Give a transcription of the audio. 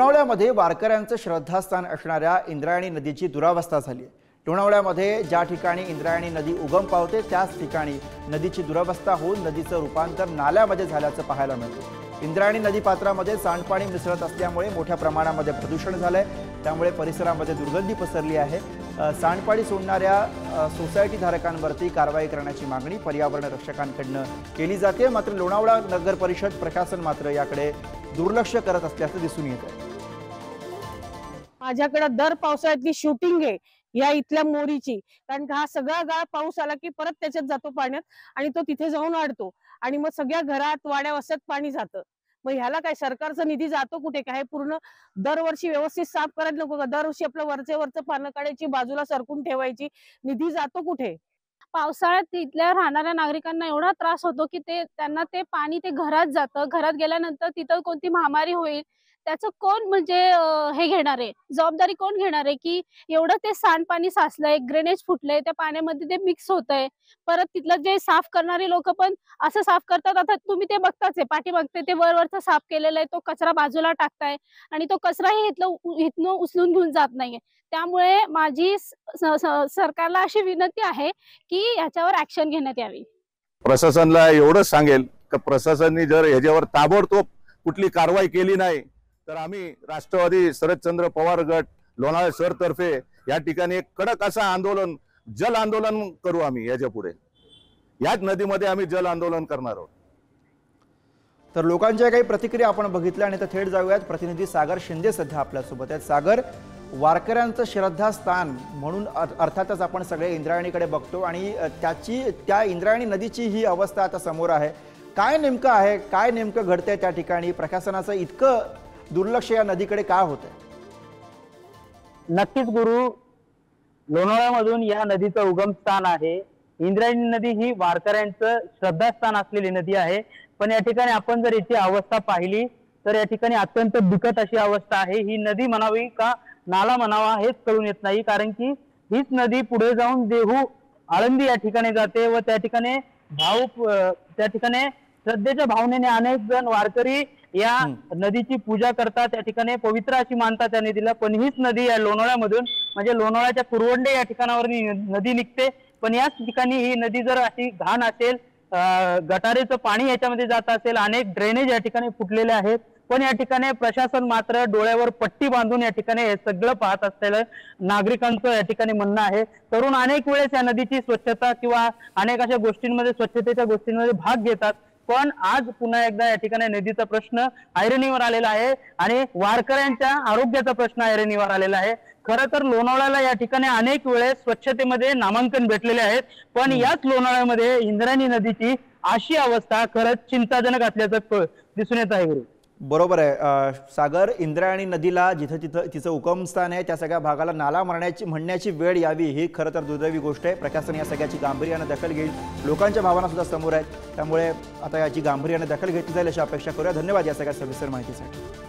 लोणावळ्यामध्ये वारकऱ्यांचं श्रद्धास्थान असणाऱ्या इंद्रायणी नदीची दुरावस्था झाली आहे। लोणावळ्यामध्ये ज्या ठिकाणी इंद्रायणी नदी उगम पावते त्याच ठिकाणी नदीची दुरावस्था होऊन नदीचं रूपांतर नाल्यामध्ये झाल्याचं पाहायला मिळतं। इंद्रायणी नदीपात्रामध्ये सांडपाणी मिसळत असल्यामुळे मोठ्या प्रमाणामध्ये प्रदूषण झालंय, त्यामुळे परिसरामध्ये दुर्गंधी पसरली आहे। सांडपाणी सोडणाऱ्या सोसायटी धारकांवरती कारवाई करण्याची मागणी पर्यावरण रक्षकांकडून केली जाते, मात्र लोणावळा नगर परिषद प्रशासन मात्र याकडे दुर्लक्ष करत असल्याचं दिसून येत आहे। माझ्याकडे दर पावसाळ्यातली शूटिंग आहे या इथल्या मोरीची, कारण हा सगळा गाळ पाऊस आला की परत त्याच्यात जातो पाण्यात आणि तो तिथे जाऊन अडतो आणि मग सगळ्या घरात वाड्या वस्त्यात पाणी जातं। मग ह्याला काय सरकारचा निधी जातो कुठे? काय पूर्ण दरवर्षी व्यवस्थित साफ करायला नको का? दरवर्षी आपलं वरचं पानं काढायची, बाजूला सरकून ठेवायची, निधी जातो कुठे? पावसाळ्यात इथल्या राहणाऱ्या नागरिकांना एवढा त्रास होतो की त्यांना ते पाणी घरात जातं। घरात गेल्यानंतर तिथं कोणती महामारी होईल त्याचं कोण म्हणजे हे घेणार आहे, जबाबदारी कोण घेणार आहे? की एवढं ते सांडपाणी साचलंय, ड्रेनेज फुटलंय, त्या पाण्यामध्ये ते मिक्स होतंय। परत तिथलं जे साफ करणारे लोक पण असं साफ करतात, आता तुम्ही ते बघताच आहे, पाठीमागचे ते वरवरचं साफ केलेलं आहे, तो कचरा बाजूला टाकताय आणि तो कचराही इथनं उचलून घेऊन जात नाहीये। त्यामुळे माझी सरकारला अशी विनंती आहे की याच्यावर ऍक्शन घेण्यात यावी। प्रशासनाला एवढंच सांगेल की प्रशासनाने जर याच्यावर ताबडतोब कुठली कारवाई केली नाही तर आम्ही राष्ट्रवादी शरदचंद्र पवार गट लोणावळा शहर तर्फे या ठिकाणी एक कडक असं आंदोलन, जल आंदोलन करू। आम्ही याच्या पुढे याच नदीमध्ये आम्ही जल आंदोलन करणार आहोत। तर लोकांच्या काही प्रतिक्रिया आपण बघितल्या आणि थेट जाऊयात। प्रतिनिधी सागर शिंदे सध्या आपल्या सोबत आहेत। सागर, वारकऱ्यांचं श्रद्धास्थान म्हणून अर्थातच आपण सगळे इंद्रायणीकडे बघतो आणि त्या इंद्रायणी नदीची ही अवस्था आता समोर आहे। काय नेमकं आहे, काय नेमकं घडतंय त्या ठिकाणी? प्रशासनाचं इतकं दुर्लक्ष या नदीकडे का होतंय? नक्कीच गुरु, लोणावळ्यामधून या नदीचं उगम स्थान आहे। इंद्रायणी नदी ही वारकऱ्यांचं श्रद्धास्थान असलेली नदी आहे, पण या ठिकाणी आपण जर याची अवस्था पाहिली तर या ठिकाणी अत्यंत बिकट अशी अवस्था आहे। ही नदी म्हणावी का नाला म्हणावा हेच कळून येत नाही, कारण की हीच नदी पुढे जाऊन देहू आळंदी या ठिकाणी जाते व त्या ठिकाणी श्रद्धेच्या भावनेने अनेक जण वारकरी या नदीची पूजा करतात, त्या ठिकाणी पवित्र अशी मानतात त्या नदीला। पण हीच नदी या लोणावळ्यामधून म्हणजे लोणावळ्याच्या कुरवंडे या ठिकाणावर नदी निघते, पण याच ठिकाणी ही नदी जर अशी घाण असेल, गटारीचं पाणी याच्यामध्ये जात असेल, अनेक ड्रेनेज या ठिकाणी फुटलेले आहेत, पण या ठिकाणी प्रशासन मात्र डोळ्यावर पट्टी बांधून या ठिकाणी हे सगळं पाहत असलेलं नागरिकांचं या ठिकाणी म्हणणं आहे। तरुण अनेक वेळेस या नदीची स्वच्छता किंवा अनेक अशा गोष्टींमध्ये, स्वच्छतेच्या गोष्टींमध्ये भाग घेतात, पण आज पुन्हा एकदा या ठिकाणी नदीचा प्रश्न ऐरणीवर आलेला आहे आणि वारकऱ्यांच्या आरोग्याचा प्रश्न ऐरणीवर आलेला आहे। खरं तर लोणावळ्याला या ठिकाणी अनेक वेळेस स्वच्छतेमध्ये नामांकन भेटलेले आहेत, पण याच लोणावळ्यामध्ये इंद्रायणी नदीची अशी अवस्था खरंच चिंताजनक असल्याचं दिसून येत आहे गुरु। बरोबर आहे सागर, इंद्रायणी नदीला जिथं तिचं उगमस्थान आहे त्या सगळ्या भागाला नाला म्हणण्याची वेळ यावी ही खरं तर दुर्दैवी गोष्ट आहे। प्रशासन या सगळ्याची गांभीर्याने दखल घेईल, लोकांच्या भावना सुद्धा समोर आहेत, त्यामुळे आता याची गांभीर्याने दखल घेतली जाईल अशी अपेक्षा करूया। धन्यवाद या सगळ्या सविस्तर माहितीसाठी।